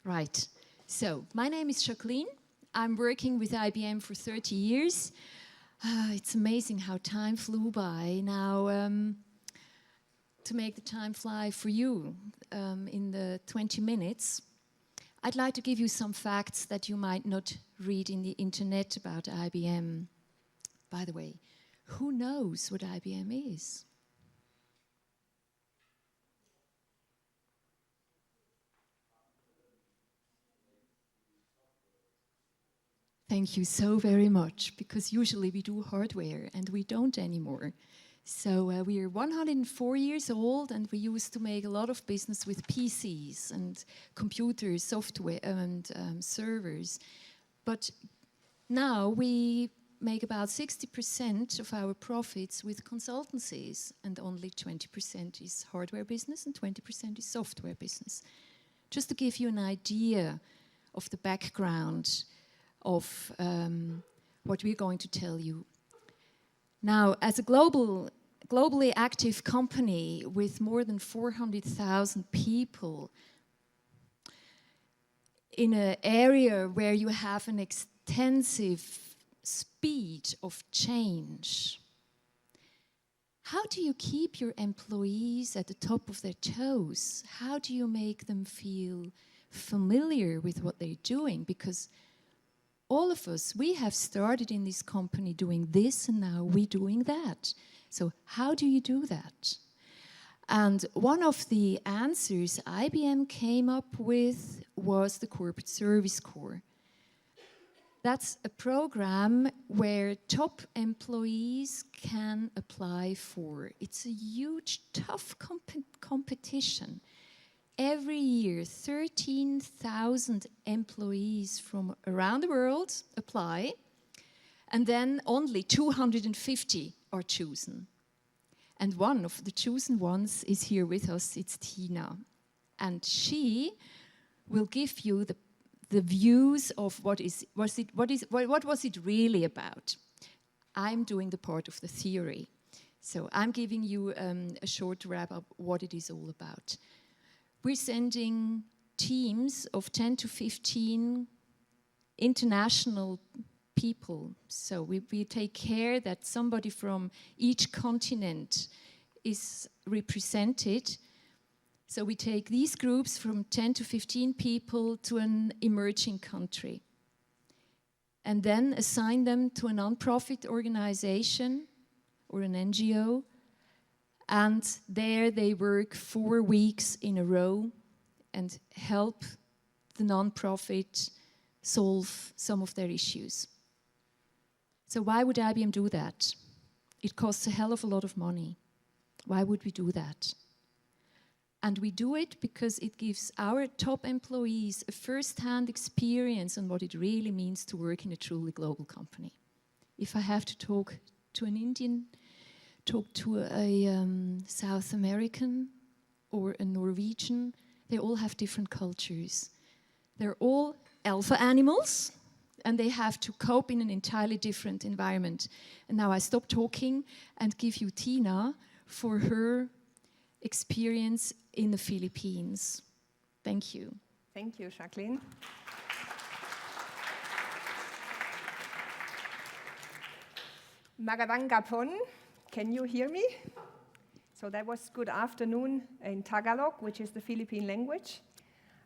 Right. So, my name is Jacqueline. I'm working with IBM for 30 years. It's amazing how time flew by. Now, to make the time fly for you in the 20 minutes, I'd like to give you some facts that you might not read in the internet about IBM. By the way, who knows what IBM is? Thank you so very much, because usually we do hardware and we don't anymore. So we are 104 years old, and we used to make a lot of business with PCs and computers, software and servers. But now we make about 60% of our profits with consultancies, and only 20% is hardware business and 20% is software business. Just to give you an idea of the background of what we're going to tell you. Now, as a globally active company with more than 400,000 people in an area where you have an extensive speed of change, how do you keep your employees at the top of their toes? How do you make them feel familiar with what they're doing? Because all of us, we have started in this company doing this, and now we're doing that. So how do you do that? And one of the answers IBM came up with was the Corporate Service Corps. That's a program where top employees can apply for. It's a huge, tough competition. Every year, 13,000 employees from around the world apply, and then only 250 are chosen. And one of the chosen ones is here with us, it's Tina. And she will give you the views of what was it really about. I'm doing the part of the theory. So I'm giving you a short wrap-up what it is all about. We're sending teams of 10 to 15 international people. So we take care that somebody from each continent is represented. So we take these groups from 10 to 15 people to an emerging country and then assign them to a non-profit organization or an NGO. And there they work 4 weeks in a row and help the non-profit solve some of their issues. So why would IBM do that? It costs a hell of a lot of money. Why would we do that? And we do it because it gives our top employees a first-hand experience on what it really means to work in a truly global company. If I have to talk to an Indian, talk to a South American or a Norwegian, they all have different cultures. They're all alpha animals, and they have to cope in an entirely different environment. And now I stop talking and give you Tina for her experience in the Philippines. Thank you. Thank you, Jacqueline. Magandang gapon. Can you hear me? So that was good afternoon in Tagalog, which is the Philippine language.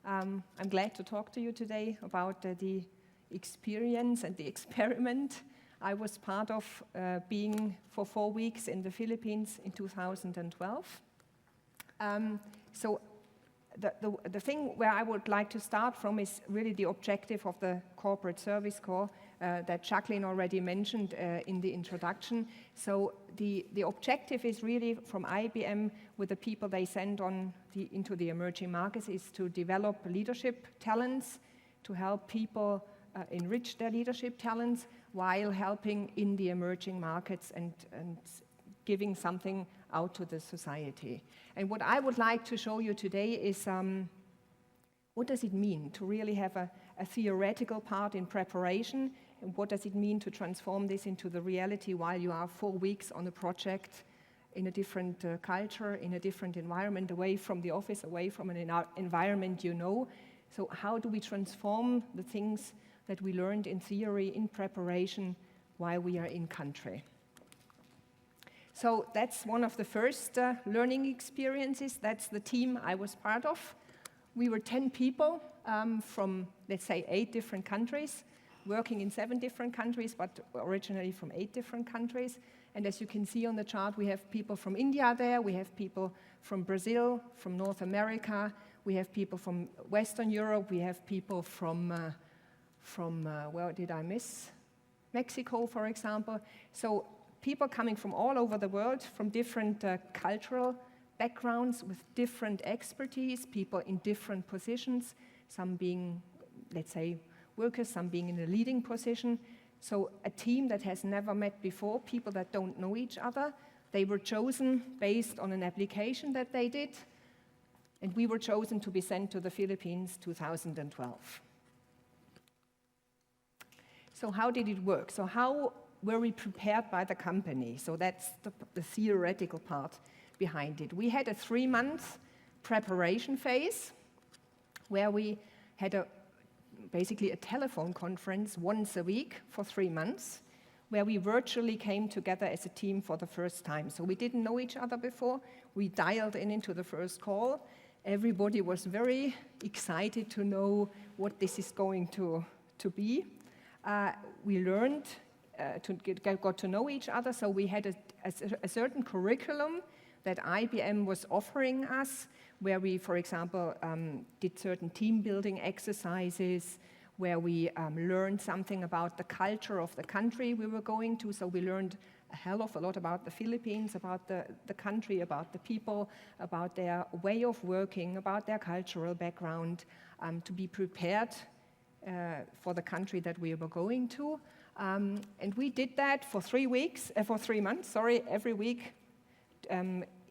I'm glad to talk to you today about the experience and the experiment I was part of being for 4 weeks in the Philippines in 2012. So the thing where I would like to start from is really the objective of the Corporate Service Corps that Jacqueline already mentioned in the introduction. So the objective is really from IBM with the people they send into the emerging markets is to develop leadership talents, to help people enrich their leadership talents while helping in the emerging markets and giving something out to the society. And what I would like to show you today is what does it mean to really have a theoretical part in preparation, and what does it mean to transform this into the reality while you are 4 weeks on a project in a different culture, in a different environment, away from the office, away from an environment you know, So how do we transform the things that we learned in theory, in preparation, while we are in country? So that's one of the first learning experiences. That's the team I was part of. We were 10 people from, let's say, 8 different countries, working in 7 different countries, but originally from 8 different countries. And as you can see on the chart, we have people from India there, we have people from Brazil, from North America, we have people from Western Europe, we have people from where did I miss? Mexico, for example. So people coming from all over the world, from different cultural backgrounds, with different expertise, people in different positions, some being, let's say, workers, some being in a leading position. So a team that has never met before, people that don't know each other. They were chosen based on an application that they did, and we were chosen to be sent to the Philippines 2012. So how did it work? So how were we prepared by the company? So that's the theoretical part behind it. We had a 3-month preparation phase where we had basically a telephone conference once a week for 3 months, where we virtually came together as a team for the first time. So we didn't know each other before. We dialed into the first call. Everybody was very excited to know what this is going to be. We learned got to know each other, so we had a certain curriculum that IBM was offering us, where we, for example, did certain team building exercises, where we learned something about the culture of the country we were going to. So we learned a hell of a lot about the Philippines, about the country, about the people, about their way of working, about their cultural background, to be prepared for the country that we were going to. And we did that for 3 months, every week,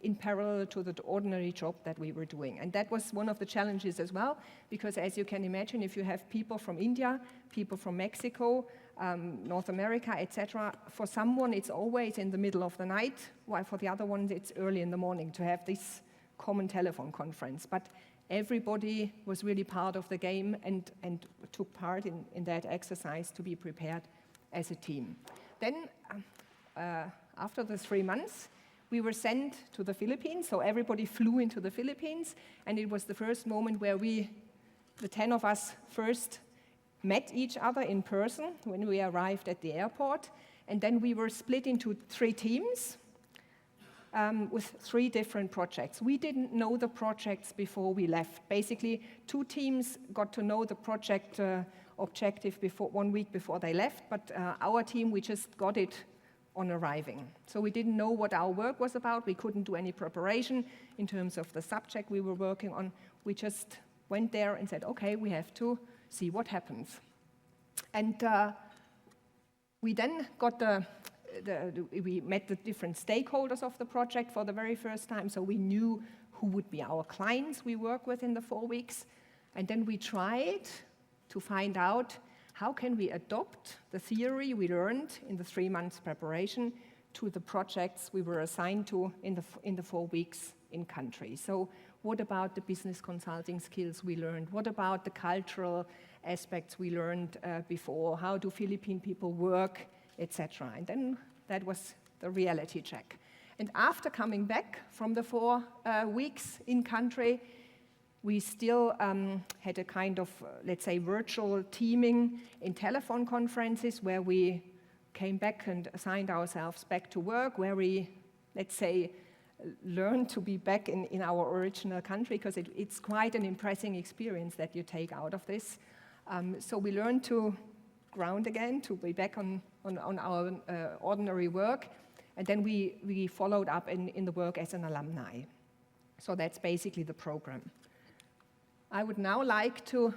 in parallel to the ordinary job that we were doing. And that was one of the challenges as well, because as you can imagine, if you have people from India, people from Mexico, North America, etc., for someone it's always in the middle of the night, while for the other ones it's early in the morning to have this common telephone conference. But everybody was really part of the game and took part in that exercise to be prepared as a team. Then, after the 3 months, we were sent to the Philippines, so everybody flew into the Philippines, and it was the first moment where the 10 of us first met each other in person when we arrived at the airport, and then we were split into 3 teams with 3 different projects. We didn't know the projects before we left. Basically, 2 teams got to know the project objective 1 week before they left, but our team, we just got it on arriving. So we didn't know what our work was about. We couldn't do any preparation in terms of the subject we were working on. We just went there and said, okay, we have to see what happens. And we then got we met the different stakeholders of the project for the very first time, so we knew who would be our clients we work with in the 4 weeks. And then we tried to find out how can we adopt the theory we learned in the 3 months preparation to the projects we were assigned to in the 4 weeks in country. So what about the business consulting skills we learned? What about the cultural aspects we learned before? How do Philippine people work, etc.? And then that was the reality check. And after coming back from the 4 weeks in country, we still had a kind of, let's say, virtual teaming in telephone conferences where we came back and assigned ourselves back to work, where we, let's say, learned to be back in our original country, because it's quite an impressive experience that you take out of this. So we learned to ground again, to be back on our ordinary work, and then we followed up in the work as an alumni. So that's basically the program. I would now like to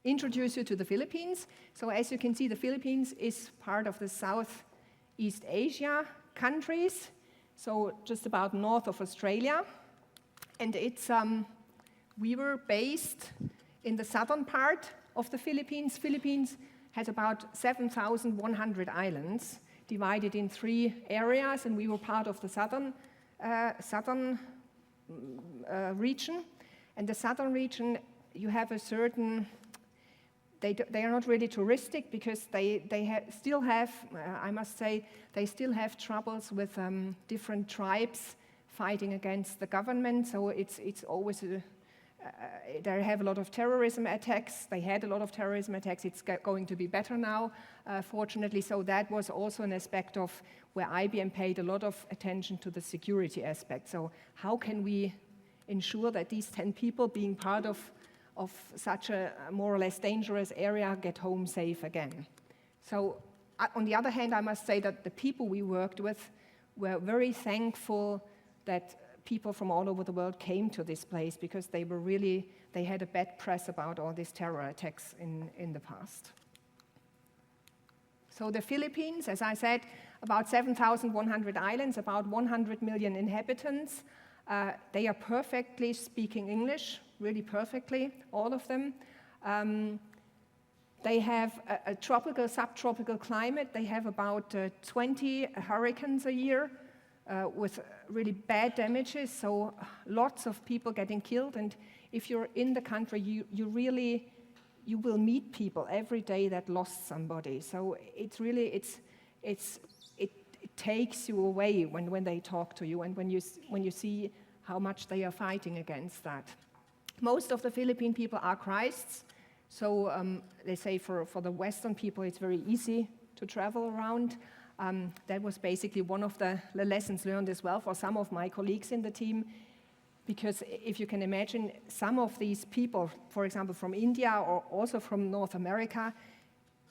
introduce you to the Philippines. So as you can see, the Philippines is part of the Southeast Asia countries, so just about north of Australia. And it's we were based in the southern part of the Philippines. Philippines has about 7,100 islands divided in 3 areas, and we were part of the southern region. And the southern region you have a certain, they are not really touristic because they still have, I must say, they still have troubles with different tribes fighting against the government. So it's always they have a lot of terrorism attacks. They had a lot of terrorism attacks. It's going to be better now, fortunately. So that was also an aspect of where IBM paid a lot of attention to the security aspect. So how can we ensure that these 10 people being part of such a more or less dangerous area get home safe again? So on the other hand, I must say that the people we worked with were very thankful that people from all over the world came to this place because they had a bad press about all these terror attacks in the past. So the Philippines, as I said, about 7,100 islands, about 100 million inhabitants. They are perfectly speaking English, really perfectly, all of them. They have a tropical, subtropical climate. They have about 20 hurricanes a year with really bad damages, so lots of people getting killed. And if you're in the country, you will meet people every day that lost somebody. So it's really, it takes you away when they talk to you and when you see how much they are fighting against that. Most of the Philippine people are Christs, so they say for the Western people it's very easy to travel around. That was basically one of the lessons learned as well for some of my colleagues in the team, because if you can imagine, some of these people, for example, from India or also from North America,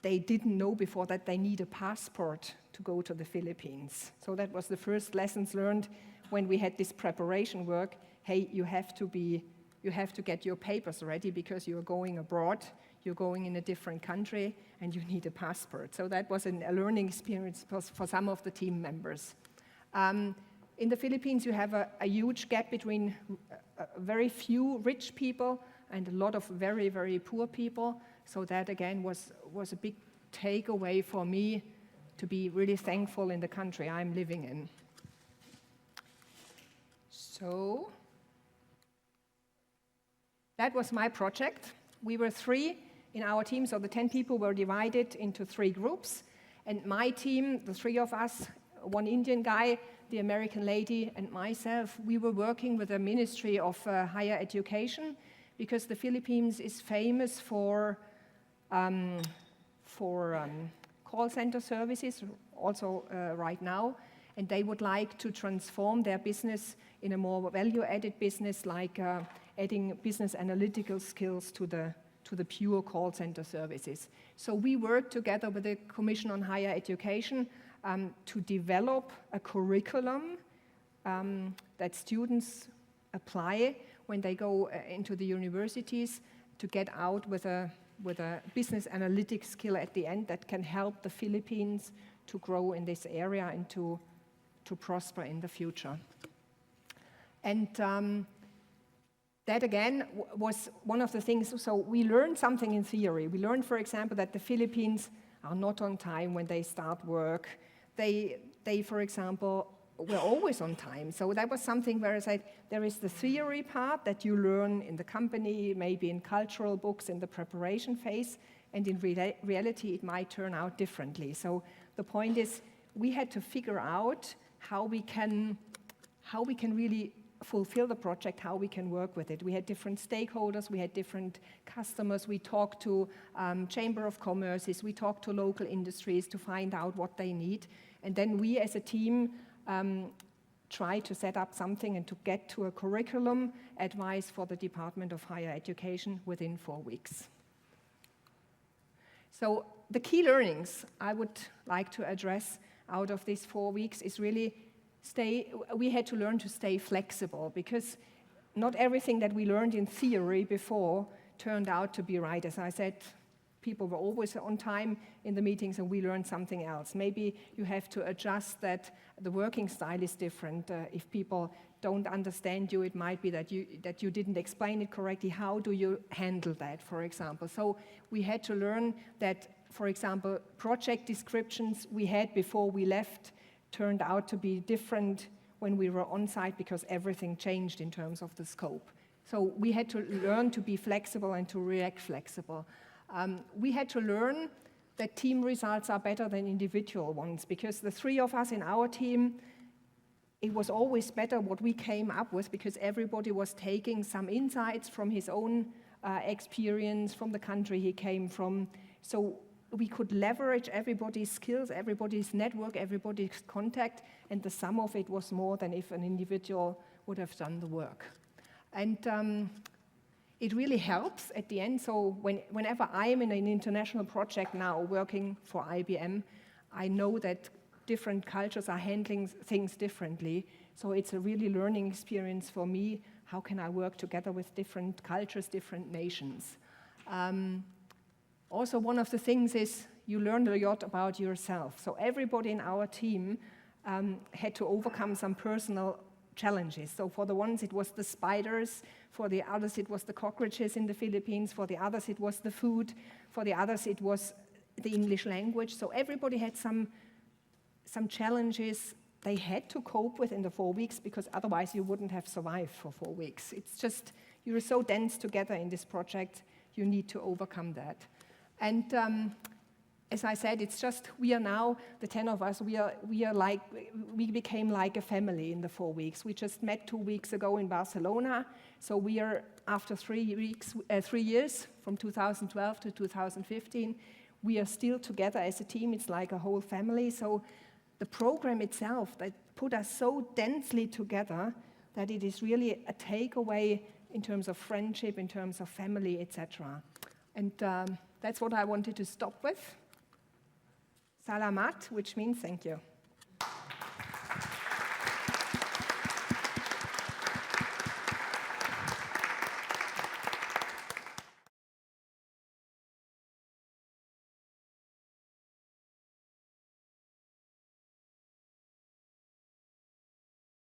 they didn't know before that they need a passport to go to the Philippines. So that was the first lessons learned when we had this preparation work. Hey, you have to get your papers ready because you're going abroad, you're going in a different country, and you need a passport. So that was a learning experience for some of the team members. In the Philippines, you have a huge gap between very few rich people and a lot of very, very poor people. So that, again, was a big takeaway for me to be really thankful in the country I'm living in. So that was my project. We were 3 in our team, so the 10 people were divided into 3 groups. And my team, the 3 of us, one Indian guy, the American lady, and myself, we were working with the Ministry of Higher Education because the Philippines is famous for call center services, also right now, and they would like to transform their business in a more value-added business, like adding business analytical skills to the pure call center services. So we worked together with the Commission on Higher Education to develop a curriculum that students apply when they go into the universities to get out with a business analytics skill at the end that can help the Philippines to grow in this area and to prosper in the future. And that, again, was one of the things. So we learned something in theory. We learned, for example, that the Philippines are not on time when they start work. They, for example, were always on time. So that was something where I said, there is the theory part that you learn in the company, maybe in cultural books in the preparation phase, and in reality it might turn out differently. So the point is, we had to figure out how we can really fulfill the project, how we can work with it. We had different stakeholders, we had different customers, we talked to Chamber of Commerces, we talked to local industries to find out what they need. And then we as a team try to set up something and to get to a curriculum advice for the Department of Higher Education within 4 weeks. So the key learnings I would like to address out of these 4 weeks is really we had to learn to stay flexible, because not everything that we learned in theory before turned out to be right. As I said, people were always on time in the meetings and we learned something else. Maybe you have to adjust that the working style is different. If people don't understand you, it might be that you didn't explain it correctly. How do you handle that, for example? So we had to learn that, for example, project descriptions we had before we left turned out to be different when we were on site because everything changed in terms of the scope. So we had to learn to be flexible and to react flexible. We had to learn that team results are better than individual ones, because the three of us in our team, it was always better what we came up with, because everybody was taking some insights from his own experience, from the country he came from. So we could leverage everybody's skills, everybody's network, everybody's contact, and the sum of it was more than if an individual would have done the work. And it really helps at the end. So whenever I am in an international project now working for IBM, I know that different cultures are handling things differently. So it's a really learning experience for me. How can I work together with different cultures, different nations? Also, one of the things is you learn a lot about yourself. So everybody in our team had to overcome some personal challenges. So for the ones, it was the spiders. For the others, it was the cockroaches in the Philippines. For the others, it was the food. For the others, it was the English language. So everybody had some challenges they had to cope with in the 4 weeks, because otherwise you wouldn't have survived for 4 weeks. It's just, you're so dense together in this project, you need to overcome that. And as I said, it's just, we are now, the 10 of us, we became like a family in the 4 weeks. We just met 2 weeks ago in Barcelona. So we are, after 3 years, from 2012 to 2015, we are still together as a team. It's like a whole family. So the program itself, that put us so densely together that it is really a takeaway in terms of friendship, in terms of family, etc. And that's what I wanted to stop with. Salamat, which means thank you.